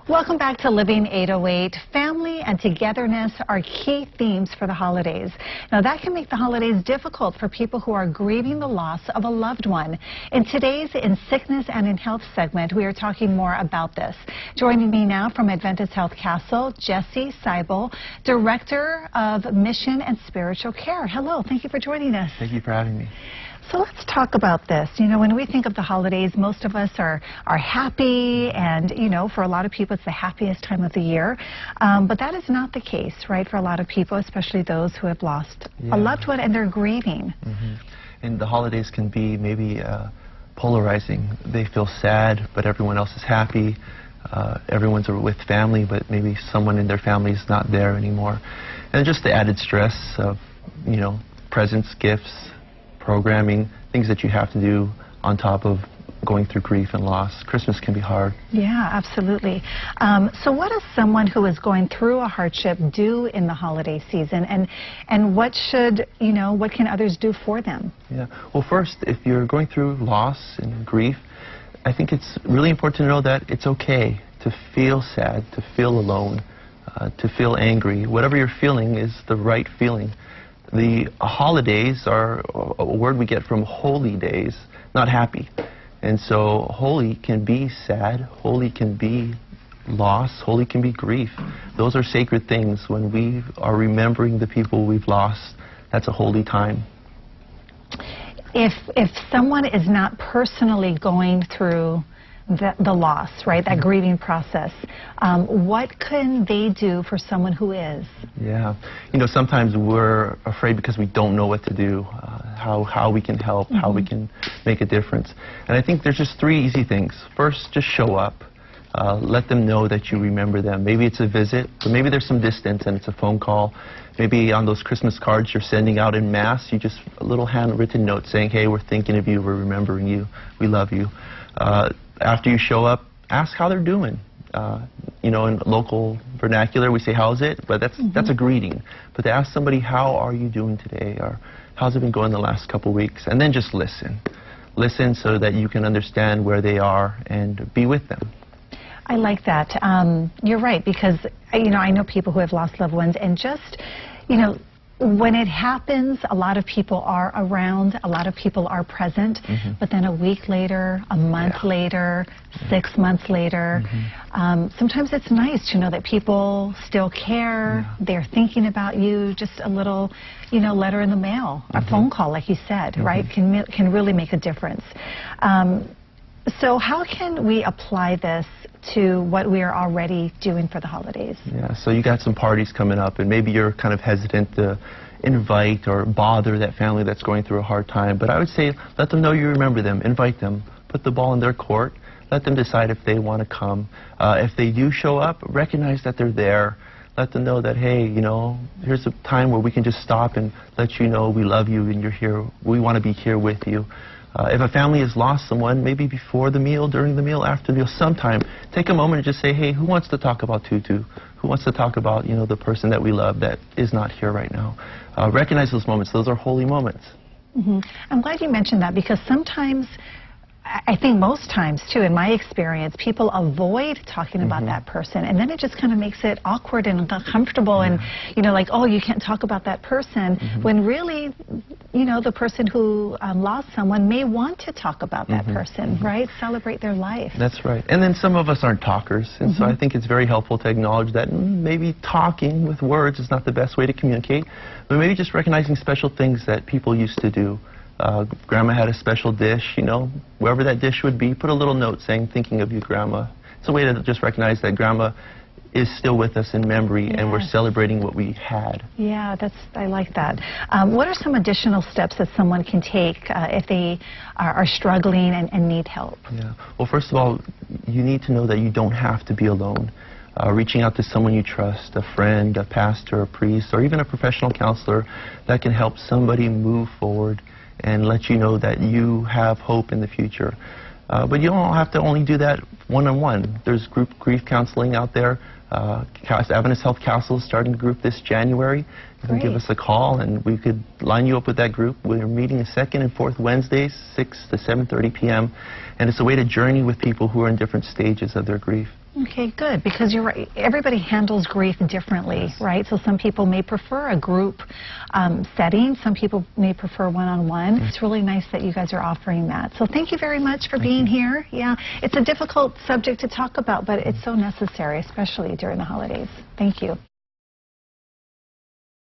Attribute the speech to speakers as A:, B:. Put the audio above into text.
A: Welcome back to Living 808. Family and togetherness are key themes for the holidays. Now, that can make the holidays difficult for people who are grieving the loss of a loved one. In today's In Sickness and in Health segment, we are talking more about this. Joining me now from Adventist Health Castle, Seibel, Director of Mission and Spiritual Care. Hello, thank you for joining us.
B: Thank you for having me.
A: So let's talk about this. You know, when we think of the holidays, most of us are happy, and, you know, for a lot of people, it's the happiest time of the year. But that is not the case, right, for a lot of people, especially those who have lost a loved one and they're grieving.
B: And the holidays can be maybe polarizing. They feel sad, but everyone else is happy. Everyone's with family, but maybe someone in their family is not there anymore. And just the added stress of, you know, presents, gifts, programming, things that you have to do on top of going through grief and loss. Christmas can be hard.
A: Yeah, absolutely. So what does someone who is going through a hardship do in the holiday season, and what should, you know, what can others do for them?
B: Yeah. Well, first, if you're going through loss and grief, I think it's really important to know that it's okay to feel sad, to feel alone, to feel angry. Whatever you're feeling is the right feeling. The holidays are a word we get from holy days, not happy. And so holy can be sad, holy can be loss, holy can be grief. Those are sacred things. When we are remembering the people we've lost, that's a holy time.
A: If someone is not personally going through the loss, right, that grieving process, what can they do for someone who is?
B: Yeah. You know, sometimes we're afraid because we don't know what to do, how we can help, how we can make a difference. And I think there's just three easy things. First, just show up. Let them know that you remember them. Maybe it's a visit, but maybe there's some distance and it's a phone call. Maybe on those Christmas cards you're sending out en masse, you just a little handwritten note saying, hey, we're thinking of you, we're remembering you, we love you. After you show up, ask how they're doing. You know, in local vernacular, we say, how's it? But that's a greeting. But to ask somebody, how are you doing today? Or how's it been going the last couple weeks? And then just listen. Listen so that you can understand where they are and be with them.
A: I like that. You're right, because, you know, I know people who have lost loved ones, and just, you know, when it happens, a lot of people are around, a lot of people are present, but then a week later, a month later, 6 months later, sometimes it's nice to know that people still care, they're thinking about you. Just a little, you know, letter in the mail, a phone call, like you said, right, can really make a difference. So how can we apply this to what we are already doing for the holidays? Yeah,
B: so you got some parties coming up, and maybe you're kind of hesitant to invite or bother that family that's going through a hard time. But I would say let them know you remember them, invite them, put the ball in their court, let them decide if they want to come. If they do show up, recognize that they're there. Let them know that, hey, you know, here's a time where we can just stop and let you know we love you and you're here. We want to be here with you. If a family has lost someone, maybe before the meal, during the meal, after the meal, sometime, take a moment and just say, hey, who wants to talk about Tutu? Who wants to talk about, you know, the person that we love that is not here right now? Recognize those moments. Those are holy moments.
A: I'm glad you mentioned that, because sometimes, I think most times, too, in my experience, people avoid talking about that person, and then it just kind of makes it awkward and uncomfortable, and, you know, like, oh, you can't talk about that person, when really, you know, the person who lost someone may want to talk about that person, right? Celebrate their life.
B: That's right. And then some of us aren't talkers, and so I think it's very helpful to acknowledge that maybe talking with words is not the best way to communicate, but maybe just recognizing special things that people used to do. Grandma had a special dish, you know, wherever that dish would be, put a little note saying, thinking of you, Grandma. It's a way to just recognize that Grandma is still with us in memory, and we're celebrating what we had. Yeah,
A: I like that. What are some additional steps that someone can take if they are struggling and need help?
B: Yeah. Well, first of all, you need to know that you don't have to be alone. Reaching out to someone you trust, a friend, a pastor, a priest, or even a professional counselor, that can help somebody move forward and let you know that you have hope in the future. But you don't have to only do that one-on-one. There's group grief counseling out there. Adventist Health Castle is starting a group this January. You can give us a call and we could line you up with that group. We're meeting the second and fourth Wednesdays, 6 to 7:30 p.m. And it's a way to journey with people who are in different stages of their grief.
A: Okay, good, because you're right. Everybody handles grief differently, right? So some people may prefer a group setting. Some people may prefer one-on-one. It's really nice that you guys are offering that. So thank you very much for being here. Yeah, it's a difficult subject to talk about, but it's so necessary, especially during the holidays. Thank you.